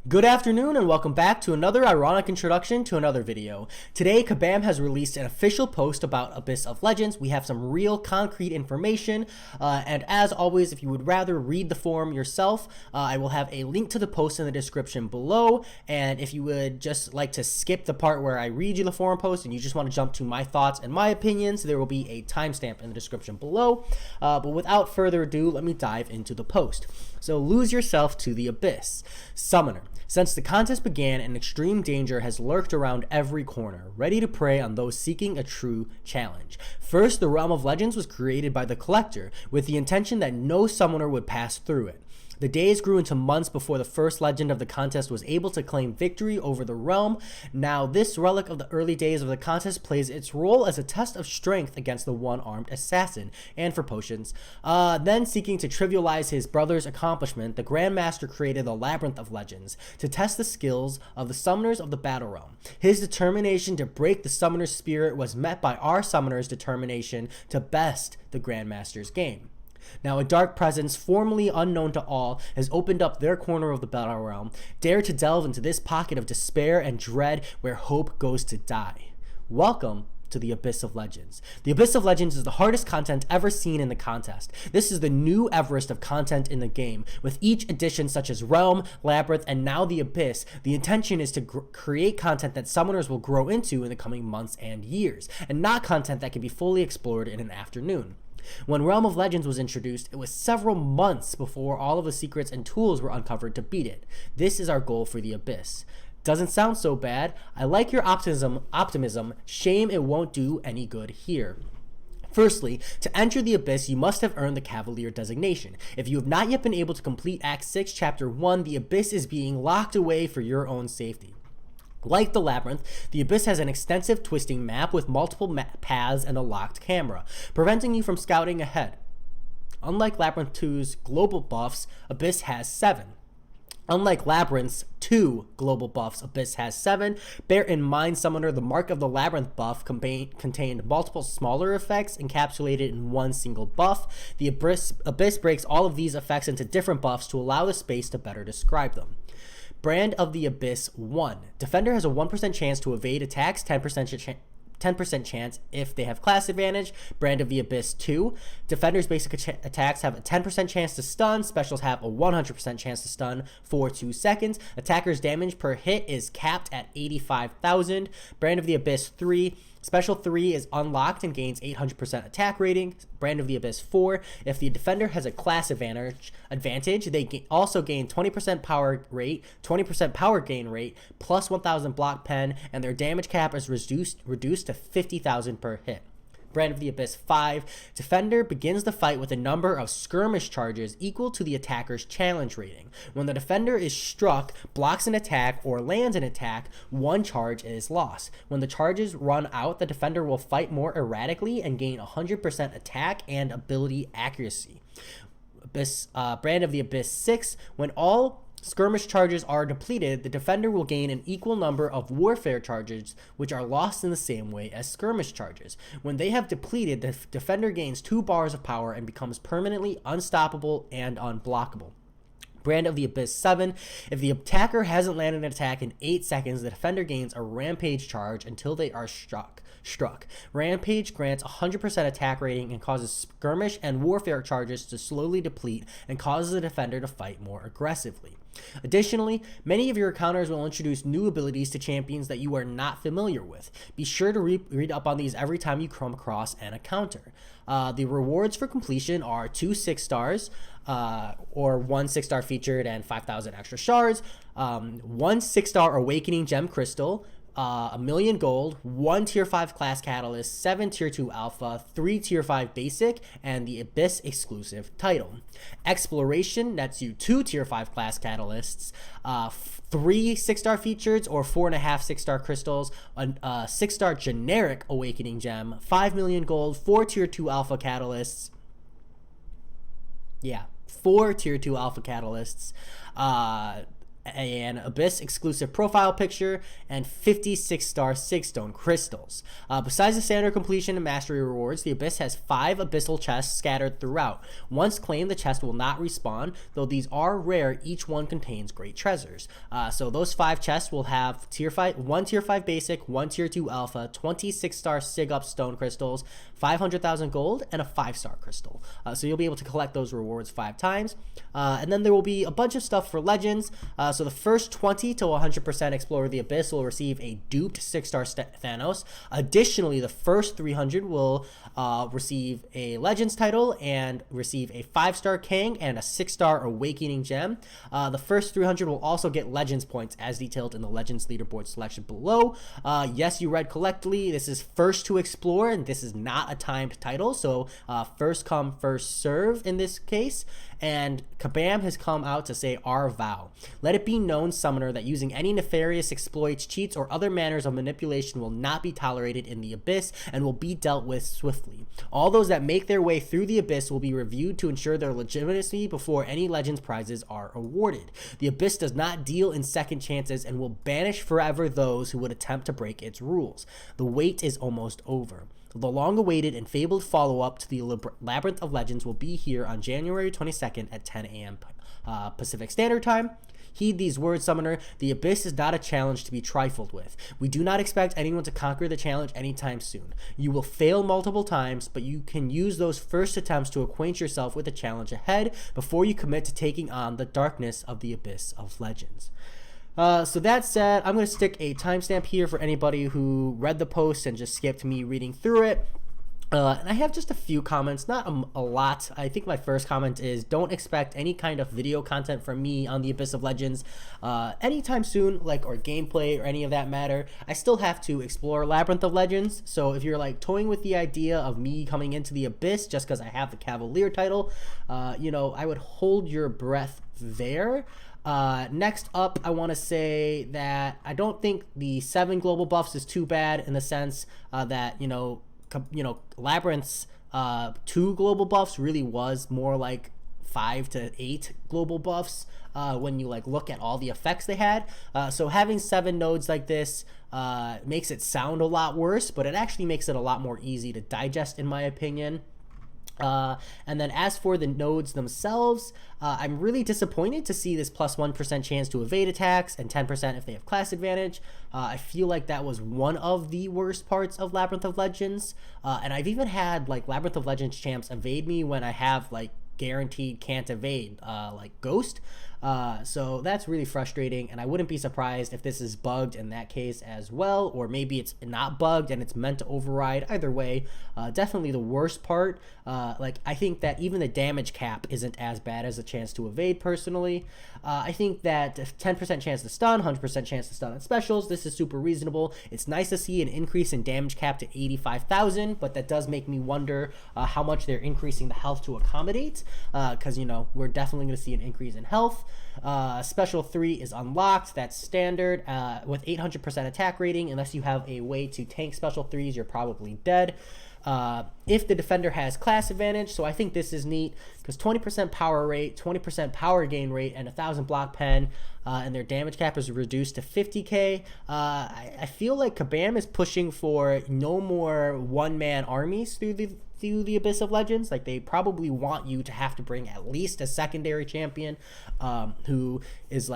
Good afternoon and welcome back to another ironic introduction to another video. Today, Kabam has released an official post about Abyss of Legends. We have some real concrete information, and as always, if you would rather read the forum yourself, I will have a link to the post in the description below, and if you would just like to skip the part where I read you the forum post and you just want to jump to my thoughts and my opinions, there will be a timestamp in the description below. But without further ado, let me dive into the post. So, lose yourself to the Abyss. Summoner. Since the contest began, an extreme danger has lurked around every corner, ready to prey on those seeking a true challenge. First, the Realm of Legends was created by the Collector, with the intention that no summoner would pass through it. The days grew into months before the first legend of the contest was able to claim victory over the realm. Now, this relic of the early days of the contest plays its role as a test of strength against the one-armed assassin, and for potions. Then, seeking to trivialize his brother's accomplishment, the Grandmaster created the Labyrinth of Legends to test the skills of the summoners of the Battle Realm. His determination to break the summoner's spirit was met by our summoner's determination to best the Grandmaster's game. Now, a dark presence, formerly unknown to all, has opened up their corner of the Battle Realm. Dare to delve into this pocket of despair and dread where hope goes to die. Welcome to the Abyss of Legends. The Abyss of Legends is the hardest content ever seen in the contest. This is the new Everest of content in the game. With each edition such as Realm, Labyrinth, and now the Abyss, the intention is to create content that summoners will grow into in the coming months and years, and not content that can be fully explored in an afternoon. When Realm of Legends was introduced, it was several months before all of the secrets and tools were uncovered to beat it. This is our goal for the Abyss. Doesn't sound so bad. I like your optimism. Shame it won't do any good here. Firstly, to enter the Abyss, you must have earned the Cavalier designation. If you have not yet been able to complete Act 6, Chapter 1, the Abyss is being locked away for your own safety. Like the Labyrinth, the Abyss has an extensive twisting map with multiple paths and a locked camera, preventing you from scouting ahead. Unlike Labyrinth 2's global buffs, Abyss has 7. Unlike Labyrinth's 2 global buffs, Abyss has 7. Bear in mind, Summoner, the Mark of the Labyrinth buff contained multiple smaller effects encapsulated in one single buff. The Abyss breaks all of these effects into different buffs to allow the space to better describe them. Brand of the Abyss 1. Defender has a 1% chance to evade attacks, 10% chance if they have class advantage. Brand of the Abyss 2. Defender's basic attacks have a 10% chance to stun. Specials have a 100% chance to stun for 2 seconds. Attacker's damage per hit is capped at 85,000. Brand of the Abyss 3. Special 3 is unlocked and gains 800% attack rating. Brand of the Abyss 4. If the defender has a class advantage, they also gain 20% power rate, 20% power gain rate, plus 1,000 block pen, and their damage cap is reduced to 50,000 per hit. Brand of the Abyss 5. Defender begins the fight with a number of skirmish charges equal to the attacker's challenge rating. When the defender is struck, blocks an attack, or lands an attack, 1 charge is lost. When the charges run out, the defender will fight more erratically and gain 100% attack and ability accuracy. Brand of the Abyss 6. When all skirmish charges are depleted, the defender will gain an equal number of warfare charges, which are lost in the same way as skirmish charges. When they have depleted, the defender gains 2 bars of power and becomes permanently unstoppable and unblockable. Brand of the Abyss 7. If the attacker hasn't landed an attack in 8 seconds, the defender gains a rampage charge until they are struck. Rampage grants 100% attack rating and causes skirmish and warfare charges to slowly deplete and causes the defender to fight more aggressively. Additionally, many of your encounters will introduce new abilities to champions that you are not familiar with. Be sure to read up on these every time you come across an encounter. The rewards for completion are 2 6-stars, or 1 6-star featured and 5,000 extra shards, 1 6-star awakening gem crystal, 1,000,000 gold, 1 tier 5 class catalyst, 7 tier 2 alpha, 3 tier 5 basic, and the Abyss exclusive title. Exploration nets you 2 tier 5 class catalysts, 3 6-star features or 4.5 6-star crystals, a 6-star generic awakening gem, 5,000,000 gold, 4 tier 2 alpha catalysts. 4 tier 2 alpha catalysts, an Abyss exclusive profile picture, and 50 6-star Sigstone crystals. Besides the standard completion and mastery rewards, the Abyss has 5 abyssal chests scattered throughout. Once claimed, the chest will not respawn, though these are rare. Each one contains great treasures. So those 5 chests will have one tier 5 basic, 1 tier 2 alpha, 20 6-star Sig Up stone crystals, 500,000 gold, and a 5-star crystal. So you'll be able to collect those rewards 5 times. And then there will be a bunch of stuff for legends. So the first 20 to 100% explore the Abyss will receive a duped 6-star Thanos. Additionally, the first 300 will receive a Legends title and receive a 5-star King and a 6-star Awakening gem. The first 300 will also get Legends points as detailed in the Legends leaderboard selection below. Yes, you read correctly. This is first to explore, and this is not a timed title, so first come, first serve in this case. And Kabam has come out to say our vow. Let it be known, Summoner, that using any nefarious exploits, cheats, or other manners of manipulation will not be tolerated in the Abyss and will be dealt with swiftly. All those that make their way through the Abyss will be reviewed to ensure their legitimacy before any Legends prizes are awarded. The Abyss does not deal in second chances and will banish forever those who would attempt to break its rules. The wait is almost over. The long-awaited and fabled follow-up to the Labyrinth of Legends will be here on January 22nd at 10 a.m. Pacific Standard Time. Heed these words, Summoner. The Abyss is not a challenge to be trifled with. We do not expect anyone to conquer the challenge anytime soon. You will fail multiple times, but you can use those first attempts to acquaint yourself with the challenge ahead before you commit to taking on the darkness of the Abyss of Legends. So that said, I'm going to stick a timestamp here for anybody who read the post and just skipped me reading through it. And I have just a few comments, not a lot. I think my first comment is don't expect any kind of video content from me on the Abyss of Legends anytime soon, or gameplay or any of that matter. I still have to explore Labyrinth of Legends, so if you're toying with the idea of me coming into the Abyss just because I have the Cavalier title, I would hold your breath there. Next up, I want to say that I don't think the 7 global buffs is too bad in the sense that, Labyrinth's 2 global buffs really was more like 5 to 8 global buffs when you look at all the effects they had. So having 7 nodes like this makes it sound a lot worse, but it actually makes it a lot more easy to digest, in my opinion. And then as for the nodes themselves, I'm really disappointed to see this plus 1% chance to evade attacks and 10% if they have class advantage. I feel like that was one of the worst parts of Labyrinth of Legends. And I've even had Labyrinth of Legends champs evade me when I have guaranteed can't evade, Ghost. So that's really frustrating, and I wouldn't be surprised if this is bugged in that case as well, or maybe it's not bugged and it's meant to override. Either way, definitely the worst part. I think that even the damage cap isn't as bad as a chance to evade personally. I think that 10% chance to stun, 100% chance to stun on specials, this is super reasonable. It's nice to see an increase in damage cap to 85,000, but that does make me wonder how much they're increasing the health to accommodate, because we're definitely going to see an increase in health. Special 3 is unlocked. That's standard with 800% attack rating. Unless you have a way to tank special 3s, you're probably dead. If the defender has class advantage, so I think this is neat because 20% power rate, 20% power gain rate, and 1,000 block pen, and their damage cap is reduced to 50k. I feel like Kabam is pushing for no more one-man armies through the Abyss of Legends. They probably want you to have to bring at least a secondary champion who is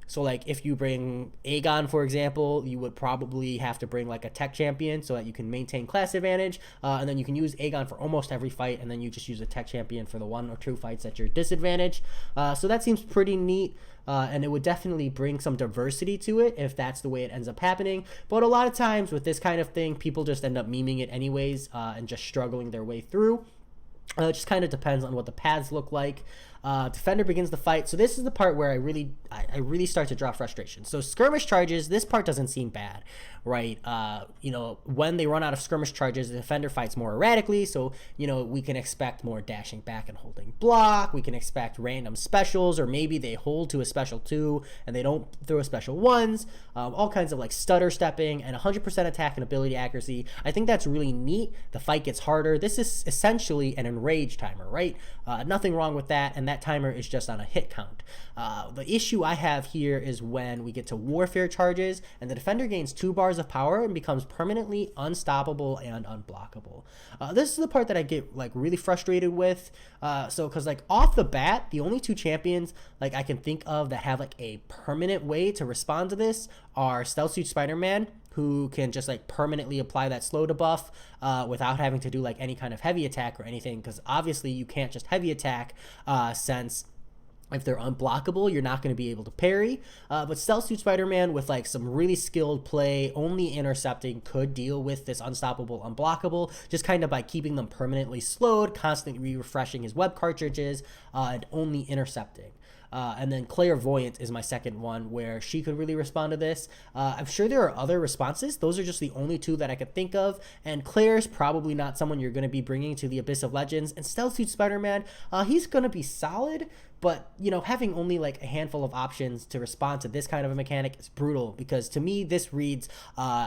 so if you bring Aegon, for example, you would probably have to bring a tech champion so that you can maintain class advantage, and then you can use Aegon for almost every fight, and then you just use a tech champion for the 1 or 2 fights at your disadvantage. So that seems pretty neat. And it would definitely bring some diversity to it if that's the way it ends up happening. But a lot of times with this kind of thing, people just end up memeing it anyways and just struggling their way through. It just kind of depends on what the paths look like. Defender begins the fight. So this is the part where I really start to draw frustration. So skirmish charges, this part doesn't seem bad, right? When they run out of skirmish charges, the defender fights more erratically. So, we can expect more dashing back and holding block. We can expect random specials, or maybe they hold to a special 2 and they don't throw a special 1s. All kinds of stutter stepping and 100% attack and ability accuracy. I think that's really neat. The fight gets harder. This is essentially an enrage timer, right? Nothing wrong with that. And that timer is just on a hit count. The issue I have here is when we get to warfare charges and the defender gains 2 bars of power and becomes permanently unstoppable and unblockable. This is the part that I get like really frustrated with. Because like off the bat, the only 2 champions like I can think of that have like a permanent way to respond to this are Stealth Suit Spider-Man, who can just like permanently apply that slow debuff without having to do like any kind of heavy attack or anything, because obviously you can't just heavy attack since if they're unblockable, you're not going to be able to parry. But Stealth Suit Spider-Man with like some really skilled play, only intercepting, could deal with this unstoppable, unblockable, just kind of by keeping them permanently slowed, constantly refreshing his web cartridges, and only intercepting. And then Clairvoyant is my second one where she could really respond to this. I'm sure there are other responses. Those are just the only 2 that I could think of. And Claire's probably not someone you're going to be bringing to the Abyss of Legends. And Stealth Suit Spider-Man, he's going to be solid. But, you know, having only like a handful of options to respond to this kind of a mechanic is brutal, because to me, this reads,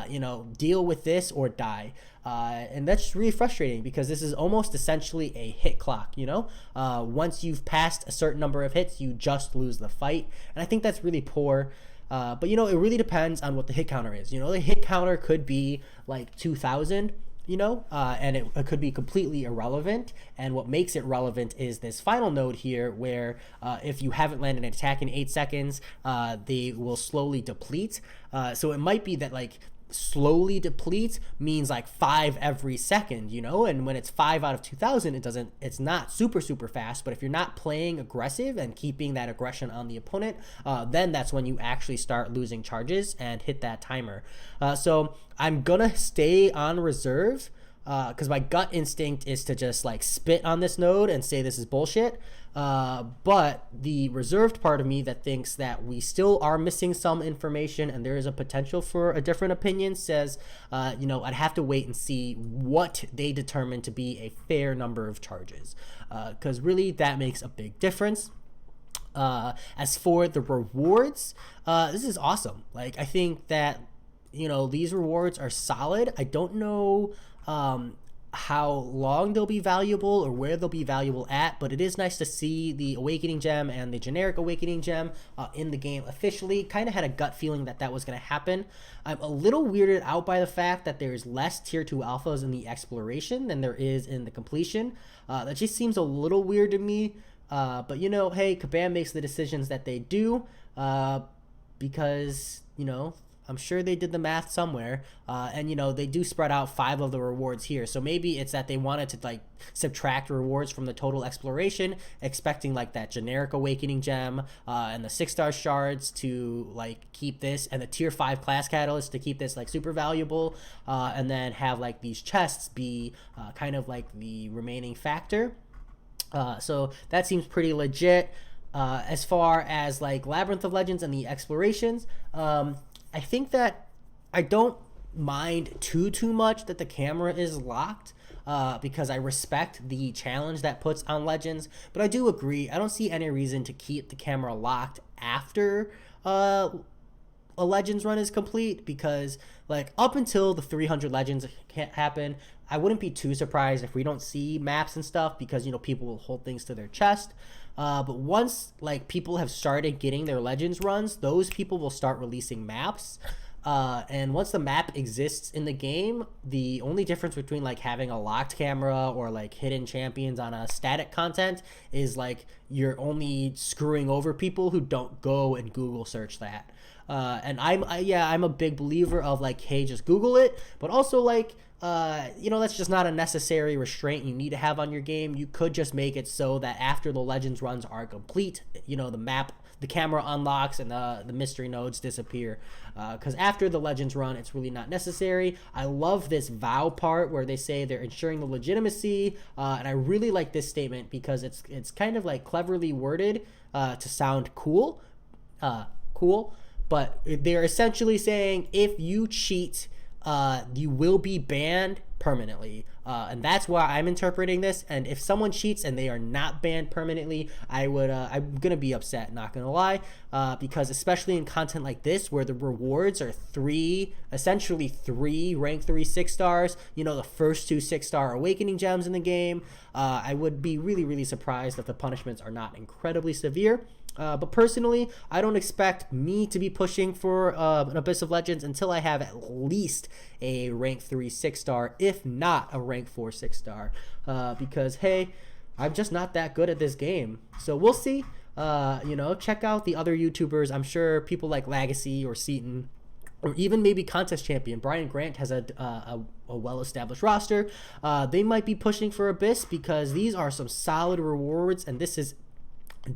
you know, deal with this or die. And that's really frustrating because this is almost essentially a hit clock, you know? Once you've passed a certain number of hits, you just lose the fight. And I think that's really poor. But, you know, it really depends on what the hit counter is. You know, the hit counter could be like 2,000. You know, and it could be completely irrelevant. And what makes it relevant is this final node here where if you haven't landed an attack in 8 seconds, they will slowly deplete. So it might be that like slowly deplete means like 5 every second, you know, and when it's 5 out of 2,000, it's not super fast. But if you're not playing aggressive and keeping that aggression on the opponent, then that's when you actually start losing charges and hit that timer. So I'm gonna stay on reserve because my gut instinct is to just like spit on this node and say this is bullshit. But the reserved part of me that thinks that we still are missing some information and there is a potential for a different opinion says, you know, I'd have to wait and see what they determine to be a fair number of charges, because really that makes a big difference. As for the rewards, this is awesome. Like, I think that, you know, these rewards are solid. I don't know how long they'll be valuable or where they'll be valuable at, but it is nice to see the Awakening Gem and the generic Awakening Gem in the game officially. Kind of had a gut feeling that that was going to happen. I'm a little weirded out by the fact that there's less tier 2 alphas in the exploration than there is in the completion. That just seems a little weird to me, but you know, hey, Kabam makes the decisions that they do because, you know, I'm sure they did the math somewhere, and you know, they do spread out 5 of the rewards here, so maybe it's that they wanted to like subtract rewards from the total exploration, expecting like that generic Awakening Gem and the 6-star shards to like keep this, and the tier 5 class catalyst to keep this like super valuable, and then have like these chests be kind of like the remaining factor. So that seems pretty legit. As far as like Labyrinth of Legends and the explorations, I think that I don't mind too much that the camera is locked, because I respect the challenge that puts on Legends, but I do agree, I don't see any reason to keep the camera locked after a Legends run is complete, because like up until the 300 Legends can't happen, I wouldn't be too surprised if we don't see maps and stuff, because, you know, people will hold things to their chest. But once like people have started getting their Legends runs, those people will start releasing maps. And once the map exists in the game, the only difference between like having a locked camera or like hidden champions on a static content is like you're only screwing over people who don't go and Google search that. And I'm a big believer of like, hey, just Google it, but also like, you know, that's just not a necessary restraint you need to have on your game. You could just make it so that after the Legends runs are complete, you know, the camera unlocks and the mystery nodes disappear, because after the Legends run, it's really not necessary. I love this vow part where they say they're ensuring the legitimacy, and I really like this statement because it's kind of like cleverly worded to sound cool, but they're essentially saying if you cheat you will be banned permanently. And that's why I'm interpreting this. And if someone cheats and they are not banned permanently, I'm gonna be upset, not gonna lie, because especially in content like this where the rewards are essentially three rank 3 6-stars, you know, the first 2 6-star awakening gems in the game, I would be really surprised if the punishments are not incredibly severe. But personally, I don't expect me to be pushing for an Abyss of Legends until I have at least a rank 3 6-star, if not a rank 4 6-star, because hey, I'm just not that good at this game. So we'll see. You know, check out the other YouTubers. I'm sure people like Legacy or Seaton, or even maybe Contest Champion Brian Grant has a well-established roster. They might be pushing for Abyss because these are some solid rewards, and this is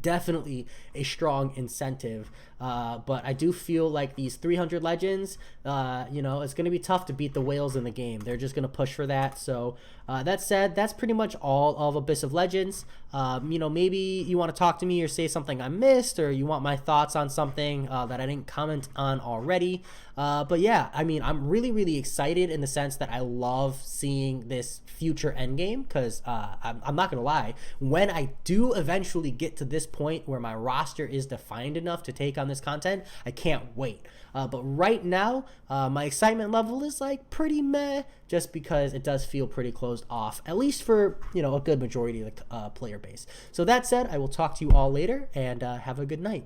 definitely a strong incentive. But I do feel like these 300 legends, you know, it's going to be tough to beat the whales in the game. They're just going to push for that. So that said, that's pretty much all of Abyss of Legends. You know, maybe you want to talk to me or say something I missed, or you want my thoughts on something that I didn't comment on already. But yeah, I mean, I'm really excited in the sense that I love seeing this future endgame, because I'm not gonna lie, when I do eventually get to this point where my roster is defined enough to take on this content, I can't wait. But right now, my excitement level is like pretty meh, just because it does feel pretty closed off, at least for, you know, a good majority of the player base. So that said, I will talk to you all later, and have a good night.